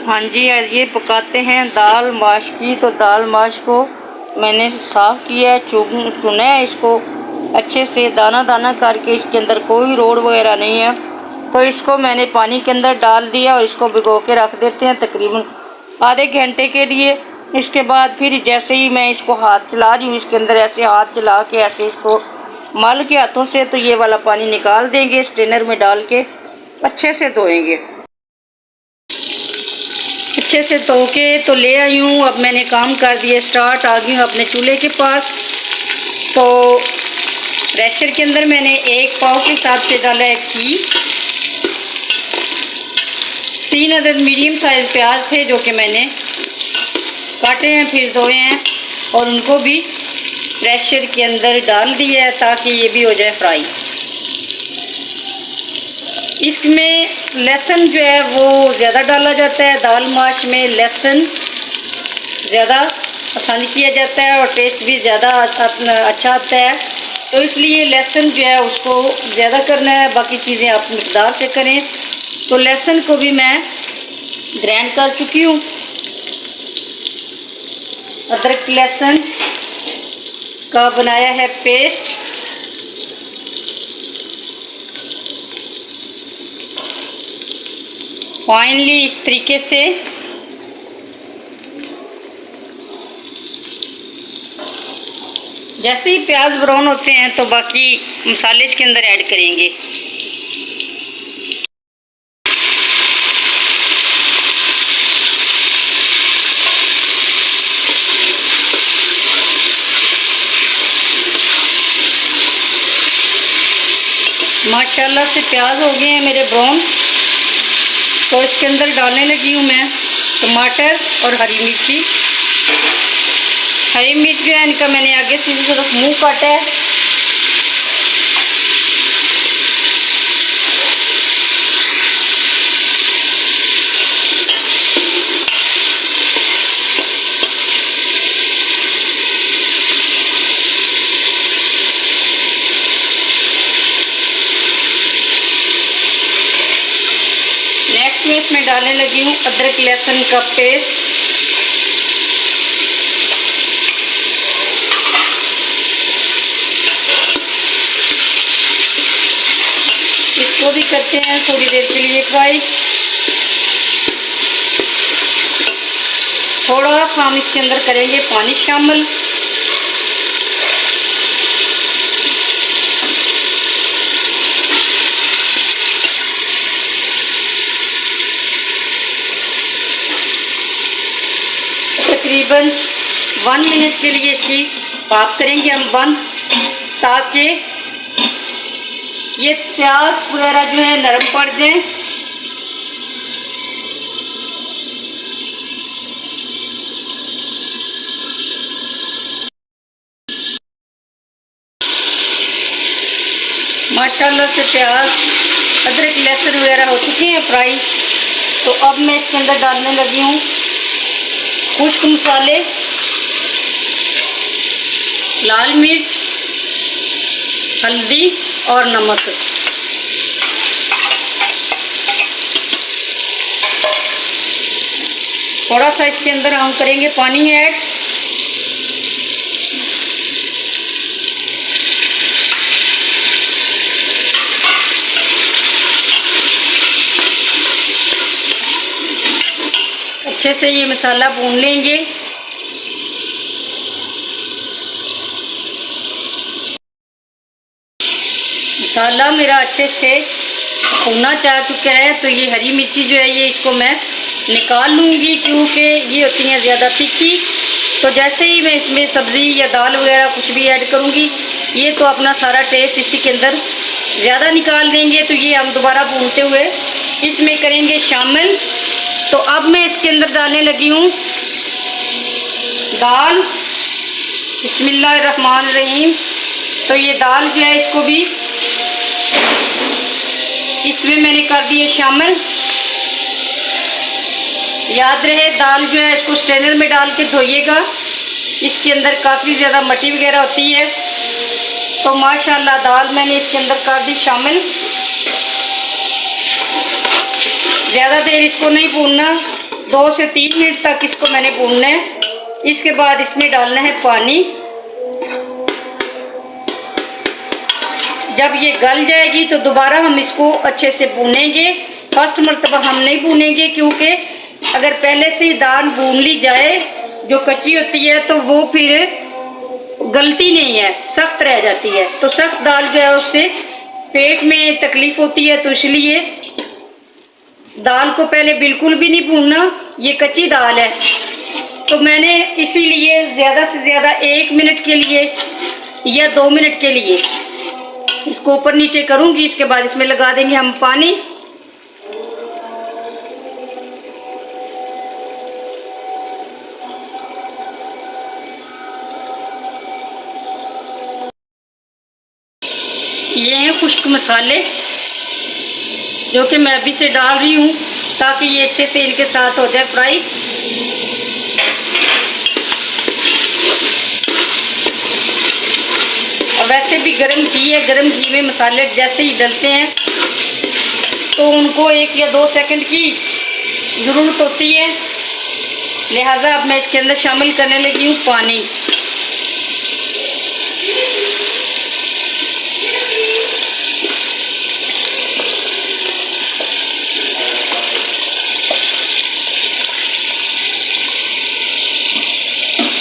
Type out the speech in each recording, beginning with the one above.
हाँ जी, ये पकाते हैं दाल माश की। तो दाल माश को मैंने साफ़ किया है, चुना है इसको अच्छे से दाना दाना करके। इसके अंदर कोई रोड़ वगैरह नहीं है। तो इसको मैंने पानी के अंदर डाल दिया और इसको भिगो के रख देते हैं तकरीबन आधे घंटे के लिए। इसके बाद फिर जैसे ही मैं इसको हाथ चला रही हूँ, इसके अंदर ऐसे हाथ चला के ऐसे इसको मल के हाथों से, तो ये वाला पानी निकाल देंगे, स्ट्रेनर में डाल के अच्छे से धोएंगे। अच्छे से धो के तो ले आई हूँ। अब मैंने काम कर दिया स्टार्ट, आ गई हूँ अपने चूल्हे के पास। तो प्रेशर के अंदर मैंने 1 पाव के हिसाब से डाला है घी। 3 अदद मीडियम साइज़ प्याज थे जो कि मैंने काटे हैं फिर धोए हैं, और उनको भी प्रेशर के अंदर डाल दिया है ताकि ये भी हो जाए फ्राई। इसमें लहसुन जो है वो ज़्यादा डाला जाता है। दाल माश में लहसुन ज़्यादा पसंद किया जाता है और टेस्ट भी ज़्यादा अच्छा आता है। तो इसलिए लहसुन जो है उसको ज़्यादा करना है, बाकी चीज़ें आप मिक़दार से करें। तो लहसुन को भी मैं ग्राइंड कर चुकी हूँ। अदरक लहसुन का बनाया है पेस्ट। फाइनली इस तरीके से जैसे ही प्याज ब्राउन होते हैं तो बाकी मसाले इसके अंदर ऐड करेंगे। माशाल्लाह से प्याज हो गए हैं मेरे ब्राउन। तो इसके अंदर डालने लगी हूँ मैं टमाटर और हरी मिर्ची। हरी मिर्च जो है इनका मैंने आगे से सिर्फ मुंह काटा है। नेक्स्ट में इसमें डालने लगी हूँ अदरक लहसुन का पेस्ट। इसको भी करते हैं थोड़ी देर के लिए फ्राई। थोड़ा सा हम इसके अंदर करेंगे पानी शामिल। तकरीबन 1 मिनट के लिए इसकी भाप करेंगे हम बंद, ताकि ये प्याज वगैरह जो है नरम पड़ जाए। माशाल्लाह से प्याज अदरक लहसुन वगैरह हो चुके हैं फ्राई। तो अब मैं इसके अंदर डालने लगी हूँ खुश्क मसाले, लाल मिर्च, हल्दी और नमक। थोड़ा सा इसके अंदर हम करेंगे पानी ऐड। अच्छे से ये मसाला भून लेंगे। मसाला मेरा अच्छे से भुनना चाह चुका है। तो ये हरी मिर्ची जो है ये इसको मैं निकाल लूँगी, क्योंकि ये होती हैं ज़्यादा तीखी। तो जैसे ही मैं इसमें सब्ज़ी या दाल वगैरह कुछ भी ऐड करूँगी, ये तो अपना सारा टेस्ट इसी के अंदर ज़्यादा निकाल देंगे। तो ये हम दोबारा भूनते हुए इसमें करेंगे शामिल। तो अब मैं इसके अंदर डालने लगी हूँ दाल। बिस्मिल्लाहिर्रहमानिर्रहीम। तो ये दाल जो है इसको भी इसमें मैंने कर दिए शामिल। याद रहे दाल जो है इसको स्ट्रेनर में डाल के धोइएगा, इसके अंदर काफ़ी ज़्यादा मट्टी वगैरह होती है। तो माशाल्लाह दाल मैंने इसके अंदर कर दी शामिल। ज़्यादा देर इसको नहीं भूनना, 2 से 3 मिनट तक इसको मैंने भूनना है। इसके बाद इसमें डालना है पानी। जब ये गल जाएगी तो दोबारा हम इसको अच्छे से भूनेंगे। फर्स्ट मर्तबा हम नहीं भूनेंगे, क्योंकि अगर पहले से ही दाल भून ली जाए जो कच्ची होती है तो वो फिर गलती नहीं है, सख्त रह जाती है। तो सख्त दाल जो है उससे पेट में तकलीफ होती है, तो इसलिए दाल को पहले बिल्कुल भी नहीं भूनना। ये कच्ची दाल है तो मैंने इसीलिए ज़्यादा से ज़्यादा 1 मिनट के लिए या 2 मिनट के लिए इसको ऊपर नीचे करूँगी। इसके बाद इसमें लगा देंगे हम पानी। ये हैं खुश्क मसाले जो कि मैं अभी से डाल रही हूँ ताकि ये अच्छे से इनके साथ हो जाए फ्राई। और वैसे भी गर्म घी है, गर्म घी में मसाले जैसे ही डलते हैं तो उनको 1 या 2 सेकंड की ज़रूरत होती है। लिहाजा अब मैं इसके अंदर शामिल करने लगी हूँ पानी।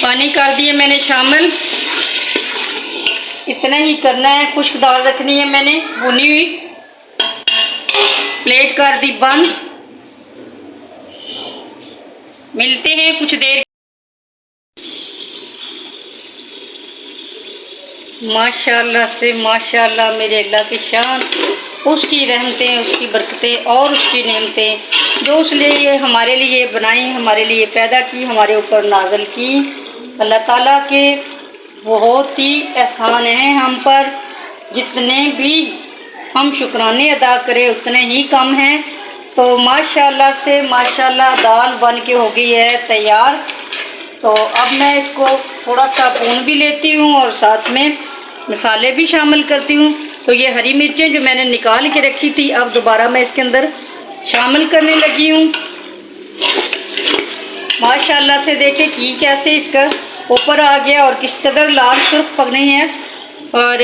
पानी कर दिए मैंने शामिल। इतना ही करना है। खुश्क दाल रखनी है मैंने भुनी हुई। प्लेट कर दी बंद। मिलते हैं कुछ देर। माशाल्लाह से माशाल्लाह, मेरे अल्लाह की शान, उसकी रहमतें, उसकी बरकतें और उसकी नेमतें जो उसने ये हमारे लिए बनाई, हमारे लिए पैदा की, हमारे ऊपर नाज़िल की। अल्लाह ताला के बहुत ही एहसान हैं हम पर। जितने भी हम शुक्राने अदा करें उतने ही कम हैं। तो माशाल्लाह से माशाल्लाह दाल बन के हो गई है तैयार। तो अब मैं इसको थोड़ा सा भून भी लेती हूँ और साथ में मसाले भी शामिल करती हूँ। तो ये हरी मिर्चें जो मैंने निकाल के रखी थी अब दोबारा मैं इसके अंदर शामिल करने लगी हूँ। माशाल्लाह से देखें कि कैसे इसका ऊपर आ गया और किस कदर लाल सुर्ख पक रही है। और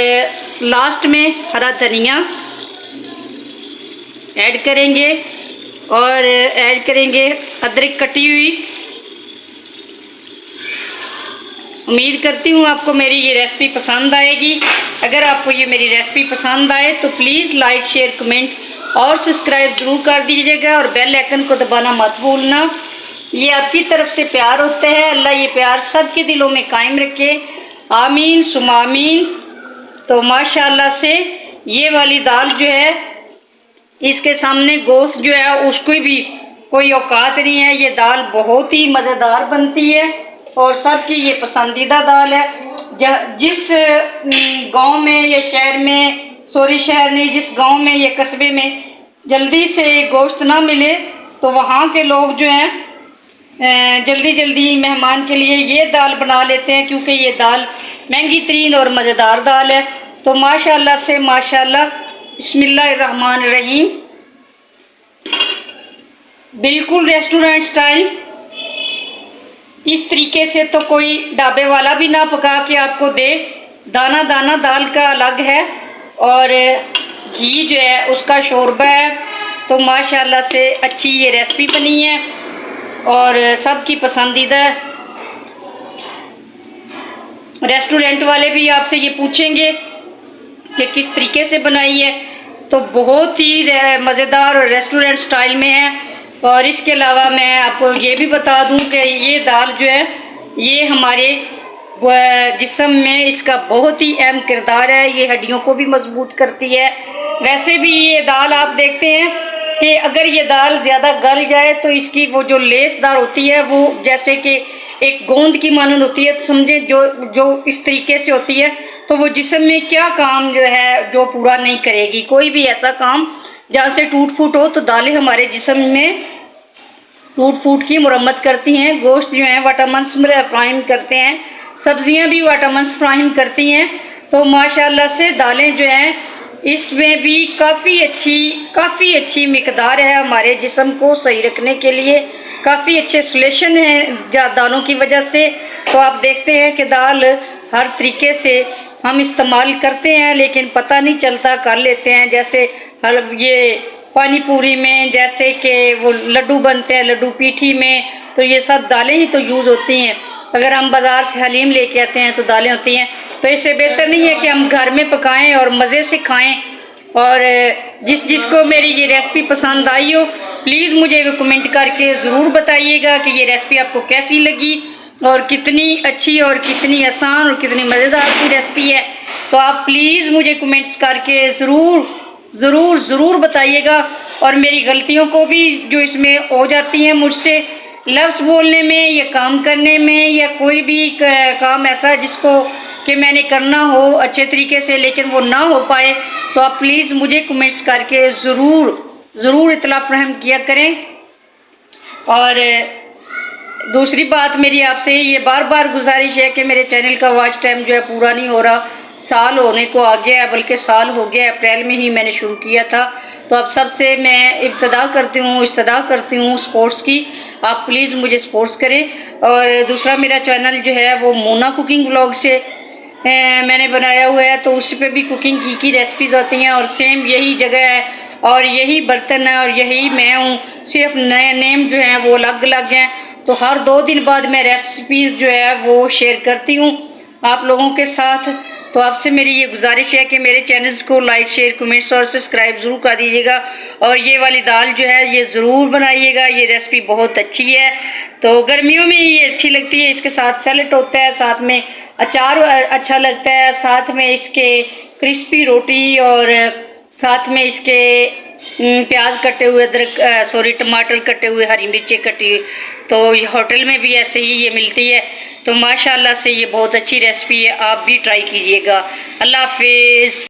लास्ट में हरा धनिया ऐड करेंगे और ऐड करेंगे अदरक कटी हुई। उम्मीद करती हूँ आपको मेरी ये रेसिपी पसंद आएगी। अगर आपको ये मेरी रेसिपी पसंद आए तो प्लीज़ लाइक शेयर कमेंट और सब्सक्राइब ज़रूर कर दीजिएगा और बेल आइकन को दबाना मत भूलना। ये आपकी तरफ से प्यार होता है। अल्लाह ये प्यार सबके दिलों में कायम रखे, आमीन सुम आमीन। तो माशाल्लाह से ये वाली दाल जो है इसके सामने गोश्त जो है उसको भी कोई औकात नहीं है। ये दाल बहुत ही मज़ेदार बनती है और सबकी ये पसंदीदा दाल है। जिस गांव में या शहर में, सॉरी शहर नहीं, जिस गांव में या कस्बे में जल्दी से गोश्त ना मिले तो वहाँ के लोग जो हैं जल्दी जल्दी मेहमान के लिए ये दाल बना लेते हैं, क्योंकि ये दाल महंगी तरीन और मज़ेदार दाल है। तो माशाल्लाह से माशाल्लाह, बिस्मिल्लाहिर्रहमानिर्रहीम, बिल्कुल रेस्टोरेंट स्टाइल। इस तरीके से तो कोई ढाबे वाला भी ना पका के आपको दे। दाना दाना दाल का अलग है और घी जो है उसका शोरबा है। तो माशाल्लाह से अच्छी ये रेसिपी बनी है और सबकी पसंदीदा। रेस्टोरेंट वाले भी आपसे ये पूछेंगे कि किस तरीके से बनाई है, तो बहुत ही मज़ेदार और रेस्टोरेंट स्टाइल में है। और इसके अलावा मैं आपको ये भी बता दूं कि ये दाल जो है ये हमारे जिस्म में इसका बहुत ही अहम किरदार है। ये हड्डियों को भी मजबूत करती है। वैसे भी ये दाल आप देखते हैं कि अगर ये दाल ज़्यादा गल जाए तो इसकी वो जो लेसदार होती है वो जैसे कि एक गोंद की मानंद होती है। तो समझे जो इस तरीके से होती है तो वो जिस्म में क्या काम जो है जो पूरा नहीं करेगी। कोई भी ऐसा काम जहाँ से टूट फूट हो, तो दालें हमारे जिस्म में टूट फूट की मुरम्मत करती हैं। गोश्त जो है विटामिन्स फ्राहम करते हैं, सब्जियां भी विटामिन्स फ्राहम करती हैं। तो माशाल्लाह से दालें जो हैं इसमें भी काफ़ी अच्छी मिकदार है हमारे जिस्म को सही रखने के लिए। काफ़ी अच्छे सोल्यूशन हैं दालों की वजह से। तो आप देखते हैं कि दाल हर तरीके से हम इस्तेमाल करते हैं, लेकिन पता नहीं चलता, कर लेते हैं। जैसे ये पानी पूरी में जैसे कि वो लड्डू बनते हैं, लड्डू पीठी में, तो ये सब दालें ही तो यूज़ होती हैं। अगर हम बाज़ार से हलीम लेके आते हैं तो दालें होती हैं। तो इससे बेहतर नहीं है कि हम घर में पकाएं और मज़े से खाएं। और जिसको मेरी ये रेसिपी पसंद आई हो, प्लीज़ मुझे कमेंट करके ज़रूर बताइएगा कि ये रेसिपी आपको कैसी लगी और कितनी अच्छी और कितनी आसान और कितनी मज़ेदार सी रेसिपी है। तो आप प्लीज़ मुझे कमेंट्स करके ज़रूर बताइएगा। और मेरी गलतियों को भी जो इसमें हो जाती हैं मुझसे, लफ्ज़ बोलने में या काम करने में, या कोई भी काम ऐसा जिसको कि मैंने करना हो अच्छे तरीके से लेकिन वो ना हो पाए, तो आप प्लीज़ मुझे कमेंट्स करके ज़रूर इत्तला फरहम किया करें। और दूसरी बात मेरी आपसे ये बार गुजारिश है कि मेरे चैनल का वॉच टाइम जो है पूरा नहीं हो रहा, साल होने को आ गया है, बल्कि साल हो गया, अप्रैल में ही मैंने शुरू किया था। तो अब सबसे मैं इब्तिदा करती हूँ स्पोर्ट्स की, आप प्लीज़ मुझे सपोर्ट्स करें। और दूसरा मेरा चैनल जो है वो मोना कुकिंग व्लॉग से मैंने बनाया हुआ है, तो उस पर भी कुकिंग की रेसिपीज़ आती हैं और सेम यही जगह है और यही बर्तन है और यही मैं हूँ, सिर्फ नए नेम जो हैं वो अलग अलग हैं। तो हर 2 दिन बाद मैं रेसिपीज़ जो है वो शेयर करती हूँ आप लोगों के साथ। तो आपसे मेरी ये गुजारिश है कि मेरे चैनल्स को लाइक, शेयर, कमेंट्स और सब्सक्राइब ज़रूर कर दीजिएगा। और ये वाली दाल जो है ये ज़रूर बनाइएगा, ये रेसिपी बहुत अच्छी है। तो गर्मियों में ये अच्छी लगती है, इसके साथ सैलेड होता है, साथ में अचार अच्छा लगता है, साथ में इसके क्रिस्पी रोटी और साथ में इसके प्याज कटे हुए, टमाटर कटे हुए, हरी मिर्चें कटी हुई। तो ये होटल में भी ऐसे ही ये मिलती है। तो माशाल्लाह से ये बहुत अच्छी रेसिपी है, आप भी ट्राई कीजिएगा। अल्लाह हाफिज़।